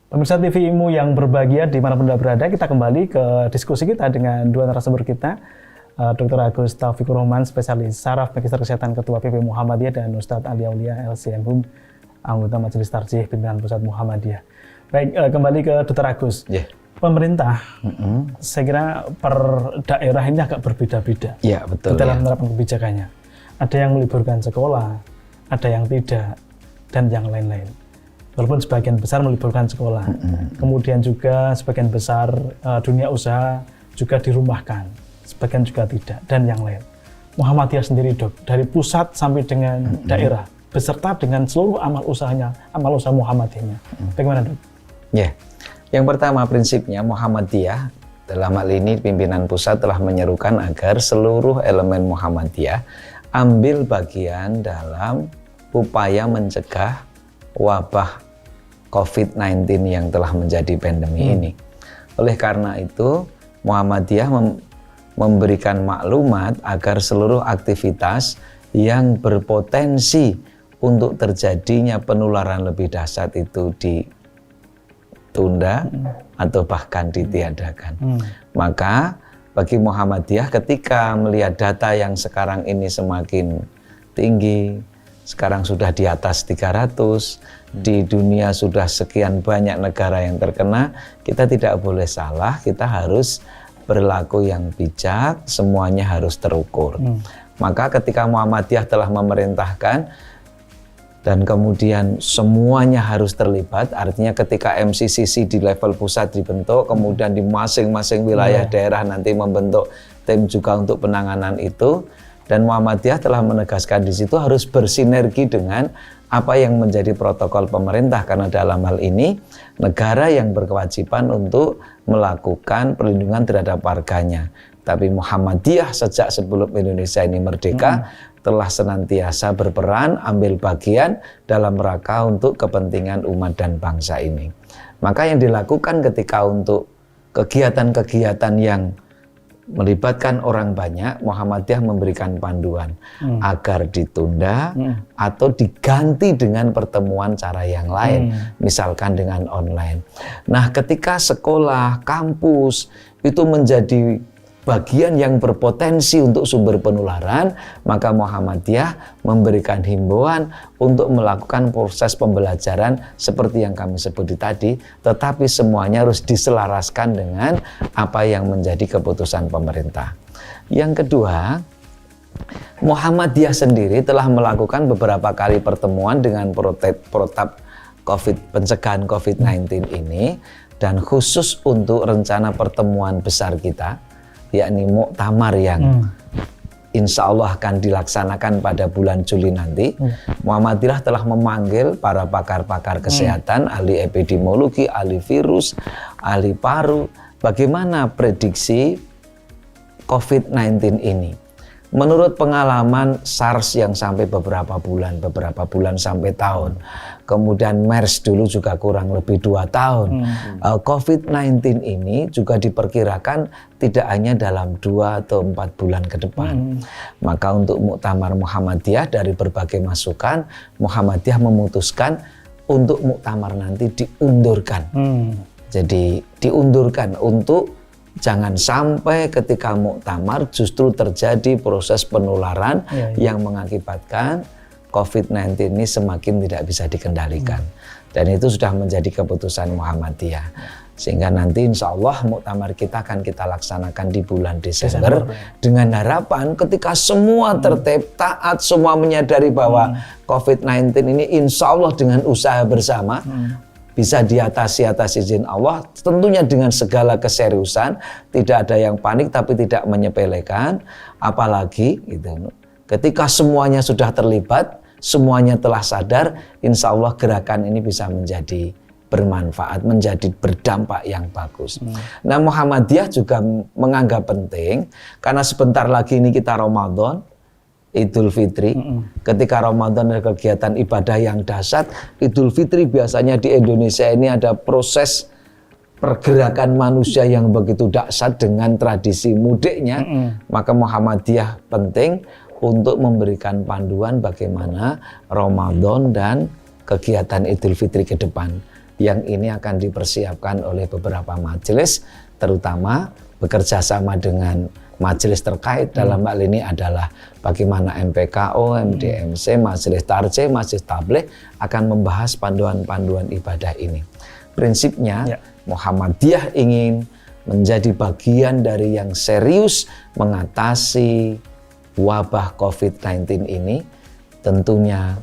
Pemirsa TV Ilmu yang berbahagia dimanapun Anda berada, kita kembali ke diskusi kita dengan dua narasumber kita, Dr. Agus Taufikur Rahman, spesialis saraf Magister Kesehatan Ketua PP Muhammadiyah, dan Ustadz Ali Aulia LCMhum, anggota Majelis Tarjih Pimpinan Pusat Muhammadiyah. Baik, kembali ke Dr. Agus. Yeah. Pemerintah, saya kira per daerah ini agak berbeda-beda betul, dalam menerapkan kebijakannya. Ada yang meliburkan sekolah, ada yang tidak, dan yang lain-lain. Walaupun sebagian besar meliburkan sekolah, kemudian juga sebagian besar dunia usaha juga dirumahkan, sebagian juga tidak, dan yang lain. Muhammadiyah sendiri, Dok, dari pusat sampai dengan daerah, beserta dengan seluruh amal usahanya, amal usaha Muhammadiyahnya. Bagaimana, Dok? Ya, yang pertama prinsipnya Muhammadiyah, dalam hal ini pimpinan pusat telah menyerukan agar seluruh elemen Muhammadiyah ambil bagian dalam upaya mencegah wabah COVID-19 yang telah menjadi pandemi ini. Oleh karena itu, Muhammadiyah memberikan maklumat agar seluruh aktivitas yang berpotensi untuk terjadinya penularan lebih dahsyat itu ditunda atau bahkan ditiadakan. Maka bagi Muhammadiyah, ketika melihat data yang sekarang ini semakin tinggi, sekarang sudah di atas 300, di dunia sudah sekian banyak negara yang terkena, kita tidak boleh salah, kita harus berlaku yang bijak, semuanya harus terukur. Maka ketika Muhammadiyah telah memerintahkan dan kemudian semuanya harus terlibat, artinya ketika MCCC di level pusat dibentuk, kemudian di masing-masing wilayah daerah nanti membentuk tim juga untuk penanganan itu, dan Muhammadiyah telah menegaskan di situ harus bersinergi dengan apa yang menjadi protokol pemerintah, karena dalam hal ini negara yang berkewajiban untuk melakukan perlindungan terhadap warganya. Tapi Muhammadiyah sejak sebelum Indonesia ini merdeka telah senantiasa berperan, ambil bagian dalam rangka untuk kepentingan umat dan bangsa ini. Maka yang dilakukan ketika untuk kegiatan-kegiatan yang melibatkan orang banyak, Muhammadiyah memberikan panduan agar ditunda atau diganti dengan pertemuan cara yang lain, misalkan dengan online. Nah, ketika sekolah, kampus itu menjadi bagian yang berpotensi untuk sumber penularan, maka Muhammadiyah memberikan himbauan untuk melakukan proses pembelajaran seperti yang kami sebut tadi, tetapi semuanya harus diselaraskan dengan apa yang menjadi keputusan pemerintah. Yang kedua, Muhammadiyah sendiri telah melakukan beberapa kali pertemuan dengan protap pencegahan COVID-19 ini, dan khusus untuk rencana pertemuan besar kita, yakni muktamar yang insya Allah akan dilaksanakan pada bulan Juli nanti, Muhammadiyah telah memanggil para pakar-pakar kesehatan, ahli epidemiologi, ahli virus, ahli paru, bagaimana prediksi COVID-19 ini. Menurut pengalaman SARS yang sampai beberapa bulan sampai tahun, kemudian MERS dulu juga kurang lebih 2 tahun, COVID-19 ini juga diperkirakan tidak hanya dalam 2 atau 4 bulan ke depan. Maka untuk muktamar Muhammadiyah dari berbagai masukan, Muhammadiyah memutuskan untuk muktamar nanti diundurkan. Jadi diundurkan untuk jangan sampai ketika muktamar justru terjadi proses penularan yang mengakibatkan COVID-19 ini semakin tidak bisa dikendalikan. Dan itu sudah menjadi keputusan Muhammadiyah. Sehingga nanti insya Allah muktamar kita akan kita laksanakan di bulan Desember dengan harapan ketika semua tertib, taat, semua menyadari bahwa COVID-19 ini insya Allah dengan usaha bersama bisa diatasi atas izin Allah, tentunya dengan segala keseriusan, tidak ada yang panik tapi tidak menyepelekan, apalagi gitu. Ketika semuanya sudah terlibat, semuanya telah sadar, insya Allah gerakan ini bisa menjadi bermanfaat, menjadi berdampak yang bagus. Nah, Muhammadiyah juga menganggap penting, karena sebentar lagi ini kita Ramadan, Idul Fitri, ketika Ramadan ada kegiatan ibadah yang dahsyat. Idul Fitri biasanya di Indonesia ini ada proses pergerakan manusia yang begitu dahsyat dengan tradisi mudiknya. Maka Muhammadiyah penting untuk memberikan panduan bagaimana Ramadan dan kegiatan Idul Fitri ke depan. yang ini akan dipersiapkan oleh beberapa majelis, terutama bekerja sama dengan majelis terkait dalam hal ini adalah bagaimana MPKO, MDMC, Majelis Tarjih, Majelis Tabligh akan membahas panduan-panduan ibadah ini. Prinsipnya Muhammadiyah ingin menjadi bagian dari yang serius mengatasi wabah COVID-19 ini. Tentunya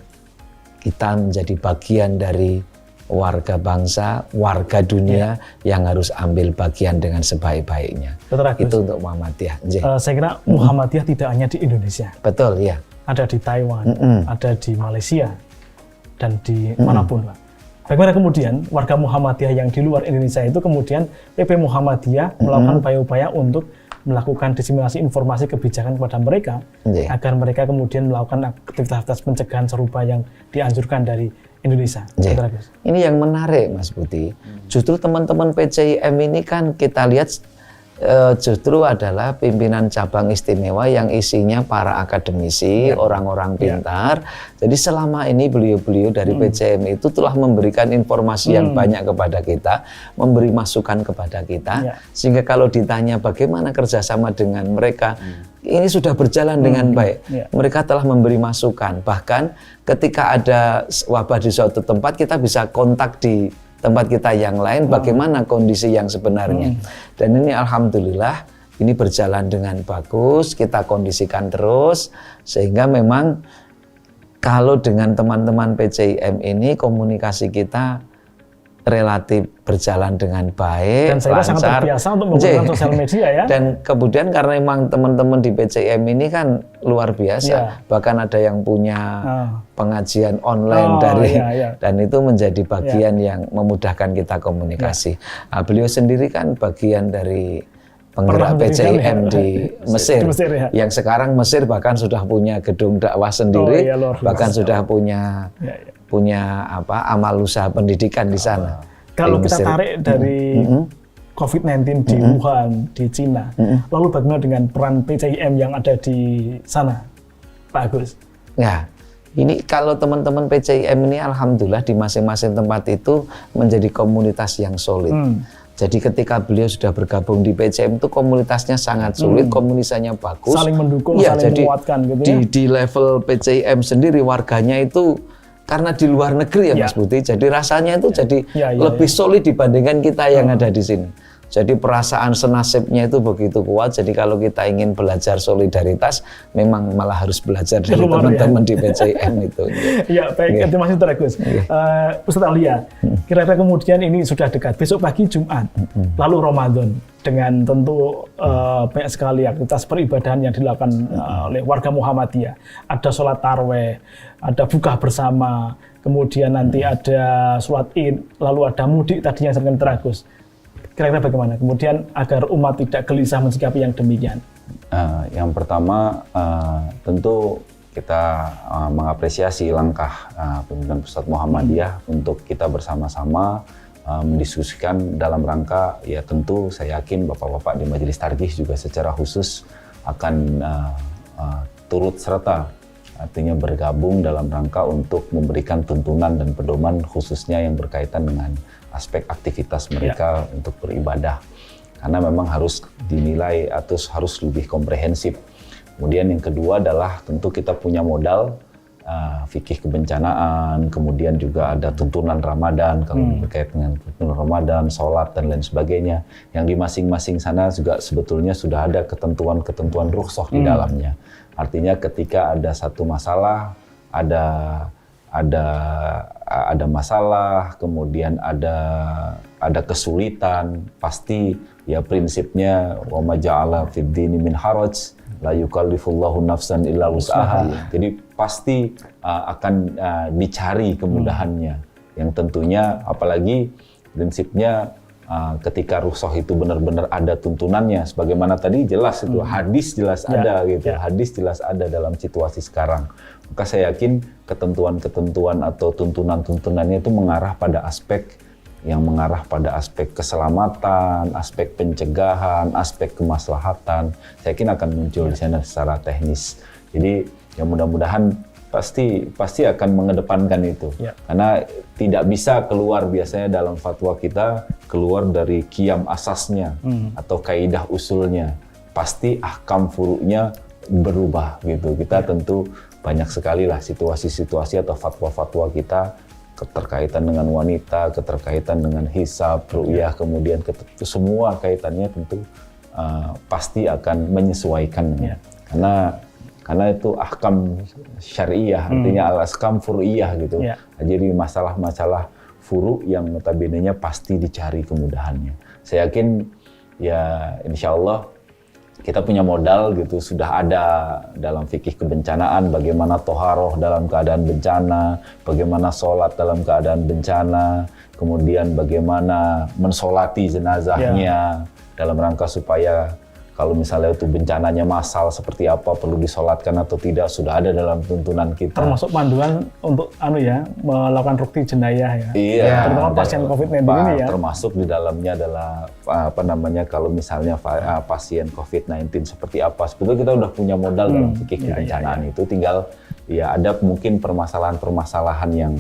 kita menjadi bagian dari warga bangsa, warga dunia yang harus ambil bagian dengan sebaik-baiknya. Itu untuk Muhammadiyah. Saya kira Muhammadiyah tidak hanya di Indonesia. Betul, ya. Ada di Taiwan, ada di Malaysia, dan di manapun, Pak. Bagaimana kemudian warga Muhammadiyah yang di luar Indonesia itu kemudian PP Muhammadiyah melakukan upaya-upaya untuk melakukan diseminasi informasi kebijakan kepada mereka agar mereka kemudian melakukan aktivitas pencegahan serupa yang dianjurkan dari Indonesia. Ini yang menarik, Mas Budi. Justru teman-teman PCIM ini kan kita lihat justru adalah pimpinan cabang istimewa yang isinya para akademisi, orang-orang pintar. Jadi selama ini beliau-beliau dari PCIM itu telah memberikan informasi yang banyak kepada kita, memberi masukan kepada kita, sehingga kalau ditanya bagaimana kerjasama dengan mereka, ini sudah berjalan dengan baik. Mereka telah memberi masukan. Bahkan ketika ada wabah di suatu tempat, kita bisa kontak di tempat kita yang lain, bagaimana kondisi yang sebenarnya. Dan ini alhamdulillah, ini berjalan dengan bagus, kita kondisikan terus, sehingga memang kalau dengan teman-teman PCIM ini komunikasi kita relatif berjalan dengan baik, dan saya sangat terbiasa untuk menggunakan sosial media ya. Dan kemudian karena memang teman-teman di PCIM ini kan luar biasa, bahkan ada yang punya pengajian online dan itu menjadi bagian yang memudahkan kita komunikasi. Nah, beliau sendiri kan bagian dari penggerak PCIM di Mesir, yang sekarang Mesir bahkan sudah punya gedung dakwah sendiri, bahkan sudah punya amal usaha pendidikan di sana. Kalau kita tarik dari COVID-19 di Wuhan, di Cina, lalu bagaimana dengan peran PCIM yang ada di sana, Pak Agus? Ya, ini kalau teman-teman PCIM ini alhamdulillah di masing-masing tempat itu menjadi komunitas yang solid. Jadi ketika beliau sudah bergabung di PCIM itu komunitasnya sangat sulit, komunikasinya bagus. Saling mendukung, saling menguatkan gitu ya. Di level PCIM sendiri warganya itu karena di luar negeri ya Mas Budi, jadi rasanya itu jadi lebih solid dibandingkan kita yang ada di sini. Jadi perasaan senasibnya itu begitu kuat, jadi kalau kita ingin belajar solidaritas, memang malah harus belajar dari teman-teman di PCIM itu. Ya baik, terima kasih Ustaz Agus. Ustaz Aulia, kira-kira kemudian ini sudah dekat, besok pagi Jumat, lalu Ramadan, dengan tentu banyak sekali aktivitas peribadahan yang dilakukan oleh warga Muhammadiyah. Ada sholat tarawih, ada buka bersama, kemudian nanti ada sholat id, lalu ada mudik tadi yang sering teragus. Kira-kira bagaimana kemudian agar umat tidak gelisah mensikapi yang demikian? Yang pertama tentu kita mengapresiasi langkah pimpinan Pusat Muhammadiyah untuk kita bersama-sama mendiskusikan dalam rangka, ya tentu saya yakin Bapak-Bapak di Majelis Tarjih juga secara khusus akan turut serta, artinya bergabung dalam rangka untuk memberikan tuntunan dan pedoman khususnya yang berkaitan dengan aspek aktivitas mereka untuk beribadah, karena memang harus dinilai atau harus lebih komprehensif. Kemudian yang kedua adalah tentu kita punya modal fikih kebencanaan, kemudian juga ada tuntunan Ramadan kalau berkait dengan tuntunan Ramadan, sholat dan lain sebagainya, yang di masing-masing sana juga sebetulnya sudah ada ketentuan-ketentuan rukhsah di dalamnya. Artinya ketika ada satu masalah, ada masalah, kemudian ada kesulitan, pasti ya prinsipnya wa ma ja'ala fid dini min haraj la yukallifullahu nafsan illa wus'aha. Jadi pasti akan dicari kemudahannya, yang tentunya apalagi prinsipnya ketika rukhsah itu benar-benar ada tuntunannya, sebagaimana tadi jelas itu hadis jelas ada gitu, hadis jelas ada dalam situasi sekarang. Maka saya yakin ketentuan-ketentuan atau tuntunan-tuntunannya itu mengarah pada aspek keselamatan, aspek pencegahan, aspek kemaslahatan. Saya yakin akan muncul di sana secara teknis. Jadi ya mudah-mudahan pasti akan mengedepankan itu. Karena tidak bisa keluar biasanya dalam fatwa kita keluar dari qiyam asasnya atau kaidah usulnya. Pasti ahkam furu'nya berubah gitu. Kita tentu banyak sekali lah situasi-situasi atau fatwa-fatwa kita keterkaitan dengan wanita, keterkaitan dengan hisab, ru'yah, kemudian semua kaitannya tentu pasti akan menyesuaikan. Karena itu ahkam syariah, artinya al-ahkam fur'iyah gitu. Jadi masalah-masalah furu' yang notabene-nya pasti dicari kemudahannya. Saya yakin ya insya Allah kita punya modal gitu, sudah ada dalam fikih kebencanaan bagaimana toharoh dalam keadaan bencana, bagaimana sholat dalam keadaan bencana, kemudian bagaimana mensolati jenazahnya dalam rangka supaya kalau misalnya itu bencananya massal seperti apa, perlu disolatkan atau tidak, sudah ada dalam tuntunan kita. Termasuk panduan untuk melakukan rukti jenayah ya. Iya. Terutama pasien COVID-19 ini ya. Termasuk di dalamnya adalah kalau misalnya pasien COVID-19 seperti apa. Sebetulnya kita udah punya modal dalam fikih kebencanaan itu, tinggal ya ada mungkin permasalahan-permasalahan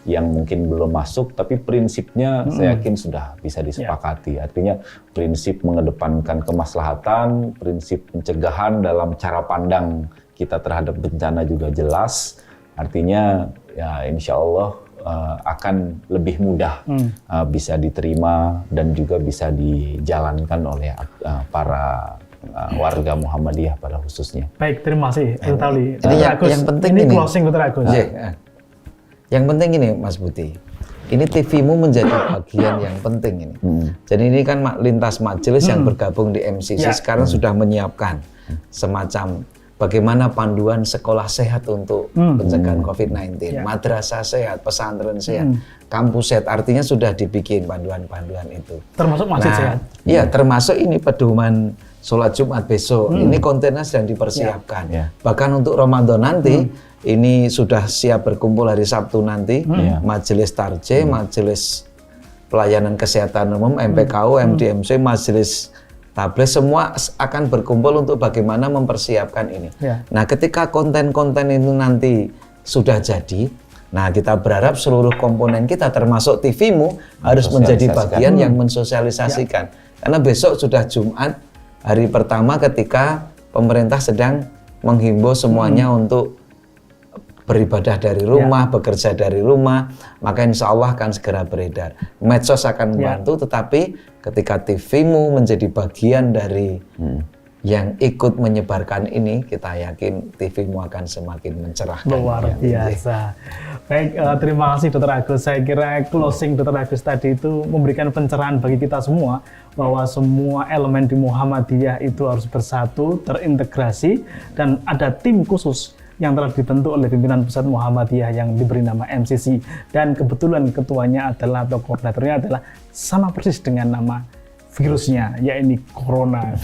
yang mungkin belum masuk, tapi prinsipnya saya yakin sudah bisa disepakati. Artinya prinsip mengedepankan kemaslahatan, prinsip pencegahan dalam cara pandang kita terhadap bencana juga jelas. Artinya ya insya Allah akan lebih mudah bisa diterima dan juga bisa dijalankan oleh para warga Muhammadiyah pada khususnya. Baik, terima kasih Dr. Ali. Jadi yang penting ini closing Dr. Agus. Yang penting ini Mas Budi, ini TV-mu menjadi bagian yang penting ini. Jadi ini kan lintas majelis yang bergabung di MCC sekarang sudah menyiapkan semacam bagaimana panduan sekolah sehat untuk pencegahan COVID-19, madrasah sehat, pesantren sehat, kampus sehat, artinya sudah dibikin panduan-panduan itu. Termasuk masjid sehat? Iya, termasuk ini pedoman sholat Jumat besok, ini kontennya sedang dipersiapkan. Bahkan untuk Ramadan nanti, ini sudah siap berkumpul hari Sabtu nanti, majelis tarjih, majelis pelayanan kesehatan umum, MPKU, MDMC, majelis tabligh, semua akan berkumpul untuk bagaimana mempersiapkan ini. Nah, ketika konten-konten itu nanti sudah jadi, nah kita berharap seluruh komponen kita termasuk TV-mu harus menjadi bagian yang mensosialisasikan. Karena besok sudah Jumat, hari pertama ketika pemerintah sedang menghimbau semuanya untuk beribadah dari rumah, bekerja dari rumah, maka insya Allah akan segera beredar. Medsos akan membantu, tetapi ketika TV-mu menjadi bagian dari yang ikut menyebarkan ini, kita yakin TV-mu akan semakin mencerahkan. Luar biasa. Baik, terima kasih Dr. Agus. Saya kira closing Dr. Agus tadi itu memberikan pencerahan bagi kita semua bahwa semua elemen di Muhammadiyah itu harus bersatu, terintegrasi, dan ada tim khusus yang telah dibentuk oleh pimpinan pusat Muhammadiyah yang diberi nama MCC, dan kebetulan ketuanya adalah atau koordinatornya adalah sama persis dengan nama virusnya, yaitu corona.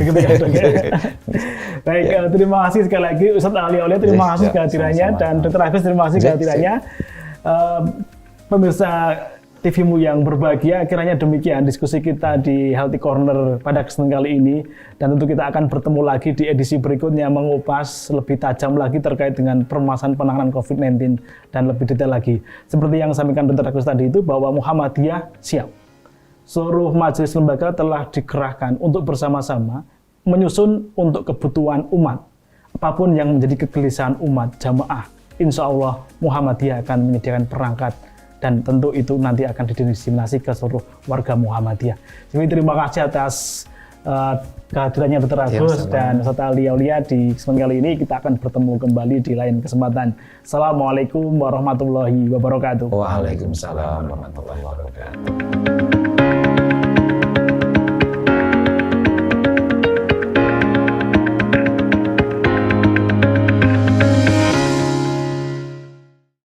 Baik, terima kasih sekali lagi Ustadz Ali Aulia, terima kasih kehadirannya, dan Dr. Agus terima kasih kehadirannya. Pemirsa TV-mu yang berbahagia, kiranya demikian diskusi kita di Healthy Corner pada kesempatan kali ini, dan tentu kita akan bertemu lagi di edisi berikutnya mengupas lebih tajam lagi terkait dengan permasalahan penanganan COVID-19 dan lebih detail lagi. Seperti yang sampaikan Dr. Agus tadi itu, bahwa Muhammadiyah siap. Seluruh majelis lembaga telah dikerahkan untuk bersama-sama menyusun untuk kebutuhan umat. Apapun yang menjadi kegelisahan umat jamaah, insya Allah Muhammadiyah akan menyediakan perangkat, dan tentu itu nanti akan didiseminasi ke seluruh warga Muhammadiyah. Jadi terima kasih atas kehadirannya Dr. Agus dan Ustadz Ali Aulia di kesempatan kali ini. Kita akan bertemu kembali di lain kesempatan. Assalamualaikum warahmatullahi wabarakatuh. Waalaikumsalam warahmatullahi wabarakatuh.